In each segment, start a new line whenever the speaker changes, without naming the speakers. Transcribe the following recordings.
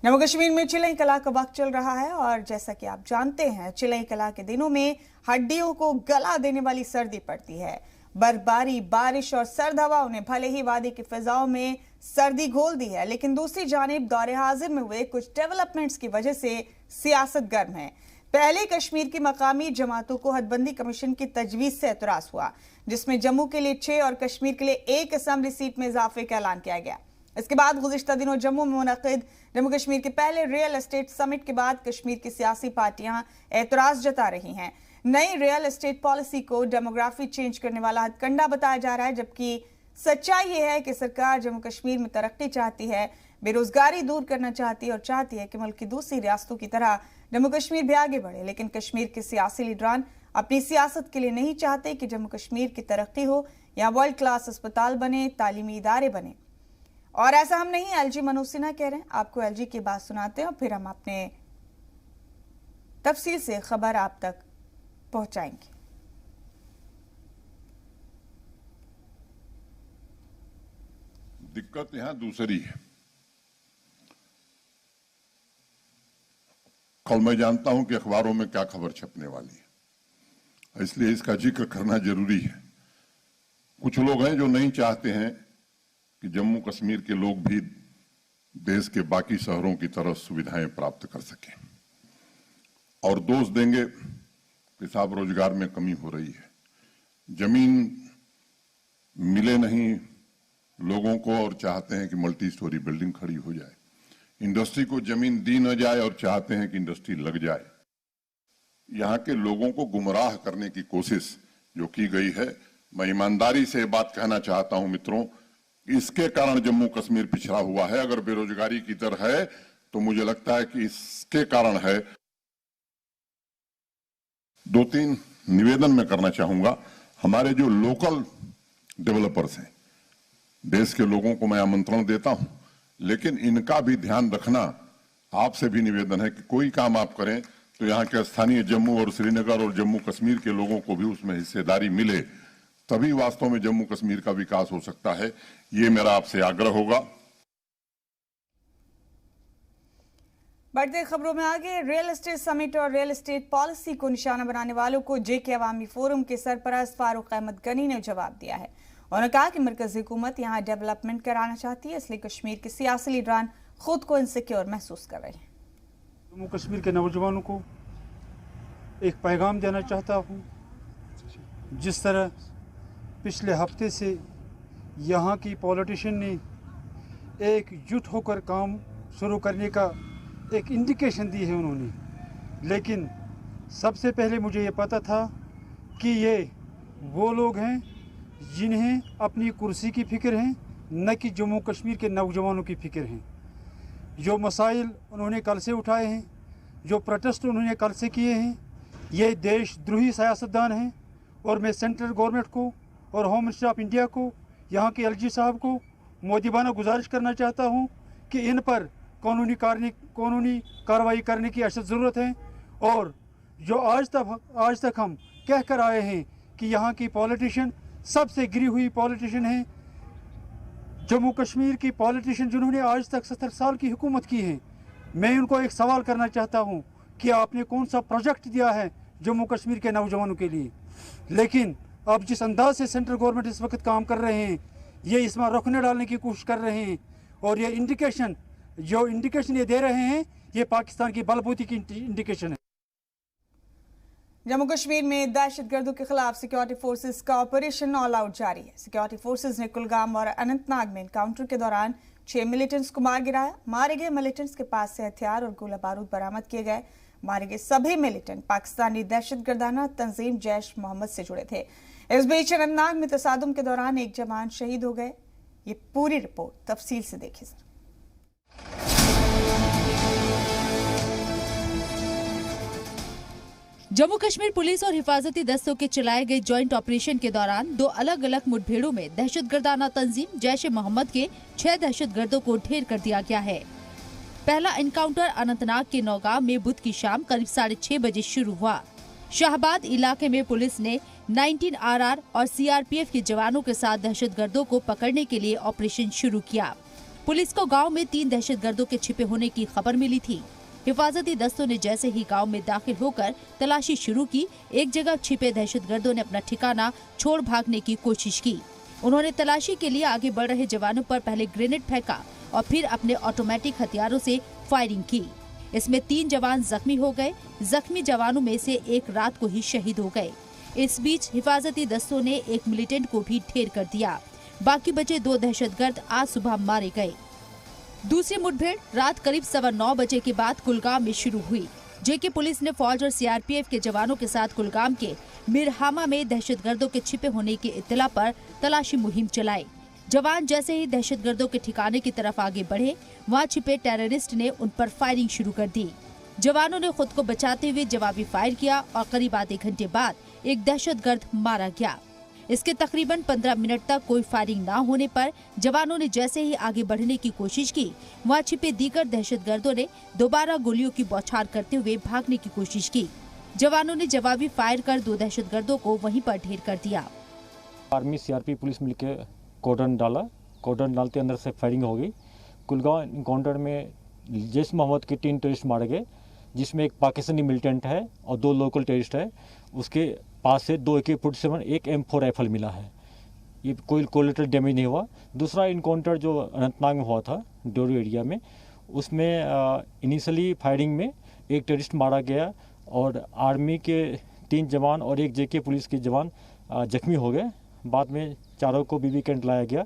जम्मू कश्मीर में चिलई कला का वक्त चल रहा है और जैसा कि आप जानते हैं, चिलई कला के दिनों में हड्डियों को गला देने वाली सर्दी पड़ती है। बर्फबारी, बारिश और सर्द हवाओं ने भले ही वादी की फिजाओं में सर्दी घोल दी है, लेकिन दूसरी जानिब दौरे हाजिर में हुए कुछ डेवलपमेंट्स की वजह से सियासत गर्म है। पहले कश्मीर की मकामी जमातों को हदबंदी कमीशन की तजवीज से एतराज हुआ, जिसमें जम्मू के लिए 6 और कश्मीर के लिए 1 असेंबली सीट में इजाफे का ऐलान किया गया। इसके बाद गुज़िश्ता दिनों जम्मू में मुनक़िद जम्मू कश्मीर के पहले रियल एस्टेट समिट के बाद कश्मीर की सियासी पार्टियां एतराज जता रही हैं। नई रियल एस्टेट पॉलिसी को डेमोग्राफी चेंज करने वाला हथकंडा बताया जा रहा है, जबकि सच्चाई ये है कि सरकार जम्मू कश्मीर में तरक्की चाहती है, बेरोजगारी दूर करना चाहती है और चाहती है कि मुल्क की दूसरी रियासतों की तरह जम्मू कश्मीर भी आगे बढ़े। लेकिन कश्मीर के सियासी लीडरान अपनी सियासत के लिए नहीं चाहते कि जम्मू कश्मीर की तरक्की हो, यहाँ वर्ल्ड क्लास अस्पताल बने, तालीमी इदारे बने। और ऐसा हम नहीं, एलजी मनोज सिन्हा कह रहे हैं। आपको एलजी की बात सुनाते हैं और फिर हम अपने तफसील से खबर आप तक पहुंचाएंगे।
दिक्कत यहां दूसरी है। कल मैं जानता हूं कि अखबारों में क्या खबर छपने वाली है, इसलिए इसका जिक्र करना जरूरी है। कुछ लोग हैं जो नहीं चाहते हैं कि जम्मू कश्मीर के लोग भी देश के बाकी शहरों की तरह सुविधाएं प्राप्त कर सकें और दोष देंगे कि साहब रोजगार में कमी हो रही है, जमीन मिले नहीं लोगों को और चाहते हैं कि मल्टी स्टोरी बिल्डिंग खड़ी हो जाए, इंडस्ट्री को जमीन दी न जाए और चाहते हैं कि इंडस्ट्री लग जाए। यहाँ के लोगों को गुमराह करने की कोशिश जो की गई है, मैं ईमानदारी से बात कहना चाहता हूं मित्रों, इसके कारण जम्मू कश्मीर पिछड़ा हुआ है। अगर बेरोजगारी की दर है तो मुझे लगता है कि इसके कारण है। 2-3 निवेदन मैं करना चाहूंगा। हमारे जो लोकल डेवलपर्स हैं, देश के लोगों को मैं आमंत्रण देता हूं, लेकिन इनका भी ध्यान रखना आपसे भी निवेदन है कि कोई काम आप करें तो यहाँ के स्थानीय जम्मू और श्रीनगर और जम्मू कश्मीर के लोगों को भी उसमें हिस्सेदारी मिले, तभी वास्तव में जम्मू कश्मीर का विकास हो सकता है। ये मेरा आपसे आग्रह होगा।
बढ़ते खबरों में आगे, रियल एस्टेट समिट और रियल एस्टेट पॉलिसी को निशाना बनाने वालों को जेके अवामी फोरम के सरपरस्त फारूक अहमद गनी ने जवाब दिया है। उन्होंने कहा कि मरकजी हुकूमत यहाँ डेवलपमेंट कराना चाहती है, इसलिए कश्मीर के सियासी लीडरान खुद को इनसिक्योर महसूस कर रहे हैं।
जम्मू कश्मीर के नौजवानों को एक पैगाम देना चाहता हूँ। जिस तरह पिछले हफ्ते से यहाँ की पॉलिटिशियन ने एकजुट होकर काम शुरू करने का एक इंडिकेशन दी है उन्होंने, लेकिन सबसे पहले मुझे ये पता था कि ये वो लोग हैं जिन्हें अपनी कुर्सी की फिक्र है, न कि जम्मू कश्मीर के नौजवानों की फिक्र है। जो मसाइल उन्होंने कल से उठाए हैं, जो प्रोटेस्ट उन्होंने कल से किए हैं, ये देशद्रोही सियासतदान हैं। और मैं सेंट्रल गवर्नमेंट को और होम मिनिस्टर ऑफ इंडिया को, यहाँ के एलजी साहब को मोदिबाना गुजारिश करना चाहता हूँ कि इन पर कानूनी कार्रवाई करने की अशद ज़रूरत है। और जो आज तक हम कह कर आए हैं कि यहाँ की पॉलिटिशियन सबसे गिरी हुई पॉलिटिशियन है, जम्मू कश्मीर की पॉलिटिशियन जिन्होंने आज तक 70 साल की हुकूमत की है, मैं उनको एक सवाल करना चाहता हूँ कि आपने कौन सा प्रोजेक्ट दिया है जम्मू कश्मीर के नौजवानों के लिए। लेकिन अब जिस अंदाज से सेंट्रल गवर्नमेंट इस वक्त काम कर रहे हैं, ये इसमें रुकने डालने की कोशिश कर रहे हैं और ये इंडिकेशन ये दे रहे हैं, ये पाकिस्तान की बलबूती की इंडिकेशन है।
जम्मू कश्मीर में दहशतगर्दों के खिलाफ सिक्योरिटी फोर्सेस का ऑपरेशन ऑल आउट जारी है। सिक्योरिटी फोर्सेस ने कुलगाम और अनंतनाग में एनकाउंटर के दौरान 6 मिलिटेंट्स को मार गिराया। मारे गए मिलिटेंट्स के पास से हथियार और गोला बारूद बरामद किए गए। मारे गए सभी मिलिटेंट पाकिस्तानी दहशतगर्दाना तंजीम जैश मोहम्मद से जुड़े थे। इस बीच अनंतनाग में तसादुम के दौरान एक जवान शहीद हो गए। ये पूरी रिपोर्ट तफसील से देखिए।
जम्मू कश्मीर पुलिस और हिफाजती दस्तों के चलाए गए जॉइंट ऑपरेशन के दौरान 2 अलग अलग मुठभेड़ों में दहशतगर्दाना तंजीम जैश मोहम्मद के 6 दहशतगर्दों को ढेर कर दिया गया है। पहला एनकाउंटर अनंतनाग के नौगांव में बुध की शाम करीब 6:30 बजे शुरू हुआ। शाहबाद इलाके में पुलिस ने 19 RR और CRPF के जवानों के साथ दहशतगर्दों को पकड़ने के लिए ऑपरेशन शुरू किया। पुलिस को गांव में 3 दहशतगर्दों के छिपे होने की खबर मिली थी। हिफाजती दस्तों ने जैसे ही गांव में दाखिल होकर तलाशी शुरू की, एक जगह छिपे दहशतगर्दों ने अपना ठिकाना छोड़ भागने की कोशिश की। उन्होंने तलाशी के लिए आगे बढ़ रहे जवानों पर पहले ग्रेनेड फेंका और फिर अपने ऑटोमेटिक हथियारों से फायरिंग की। इसमें 3 जवान जख्मी हो गए। जख्मी जवानों में से एक रात को ही शहीद हो गए। इस बीच हिफाजती दस्तों ने एक मिलिटेंट को भी ढेर कर दिया। बाकी बचे 2 दहशतगर्द आज सुबह मारे गए। दूसरी मुठभेड़ रात करीब 9:15 बजे के बाद कुलगाम में शुरू हुई। जेके पुलिस ने फौज और सीआरपीएफ के जवानों के साथ कुलगाम के मिरहामा में दहशतगर्दों के छिपे होने की इत्तला पर तलाशी मुहिम चलाई। जवान जैसे ही दहशतगर्दों के ठिकाने की तरफ आगे बढ़े, वहां छिपे टेररिस्ट ने उन पर फायरिंग शुरू कर दी। जवानों ने खुद को बचाते हुए जवाबी फायर किया और करीब आधे घंटे बाद एक दहशतगर्द मारा गया। इसके तकरीबन 15 मिनट तक कोई फायरिंग न होने पर जवानों ने जैसे ही आगे बढ़ने की कोशिश की, वहां छिपे दीगर दहशतगर्दों ने दोबारा गोलियों की बौछार करते हुए भागने की कोशिश की। जवानों ने जवाबी फायर कर 2 दहशतगर्दों को वहीं पर ढेर कर दिया।
आर्मी सीआरपी पुलिस मिलकर कॉर्डन डाला। कॉर्डन डालते अंदर से फायरिंग हो गई। कुलगांव इनकाउंटर में जैश मोहम्मद के 3 टेररिस्ट मारे गए, जिसमें एक पाकिस्तानी मिलिटेंट है और 2 लोकल टेररिस्ट है। उसके पास से 2 AK-47, एक M4 राइफल मिला है। ये कोई कोलेटरल डैमेज नहीं हुआ। दूसरा इनकाउंटर जो अनंतनाग में हुआ था, डोरू एरिया में, उसमें इनिशियली फायरिंग में एक टेररिस्ट मारा गया और आर्मी के 3 जवान और एक जेके पुलिस के जवान जख्मी हो गए। बाद में चारों को बीबी कैंट लाया गया।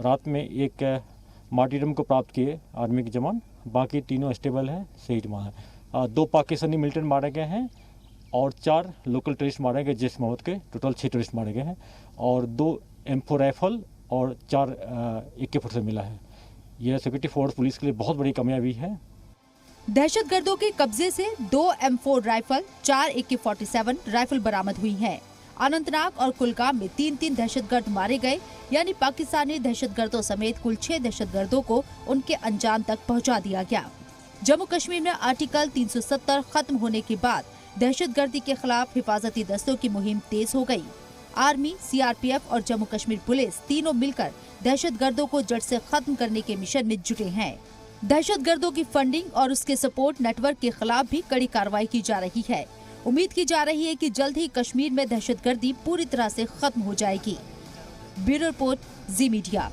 रात में एक मार्टीरम को प्राप्त किए आर्मी के जवान। बाकी तीनों स्टेबल है, शहीद हुआ है। 2 पाकिस्तानी मिलिटेंट मारे गए हैं और 4 लोकल टेररिस्ट मारे गए। जैश मोहम्मद के टोटल 6 टेररिस्ट मारे गए हैं और 2 M4 राइफल और 4 AK-47 मिला है। यह सिक्योरिटी फोर्स पुलिस के लिए बहुत बड़ी कामयाबी है।
दहशतगर्दों के कब्जे से 2 M4 राइफल, 4 AK-47 राइफल बरामद हुई हैं। अनंतनाग और कुलगाम में 3-3 दहशतगर्द मारे गए, यानी पाकिस्तानी दहशतगर्दों समेत कुल 6 दहशतगर्दों को उनके अंजाम तक पहुंचा दिया गया। जम्मू कश्मीर में आर्टिकल 370 खत्म होने के बाद दहशतगर्दी के खिलाफ हिफाजती दस्तों की मुहिम तेज हो गई। आर्मी, सीआरपीएफ और जम्मू कश्मीर पुलिस तीनों मिलकर दहशतगर्दों को जड़ से खत्म करने के मिशन में जुटे हैं। दहशतगर्दों की फंडिंग और उसके सपोर्ट नेटवर्क के खिलाफ भी कड़ी कार्रवाई की जा रही है। उम्मीद की जा रही है कि जल्द ही कश्मीर में दहशतगर्दी पूरी तरह से खत्म हो जाएगी। ब्यूरो रिपोर्ट, जी मीडिया।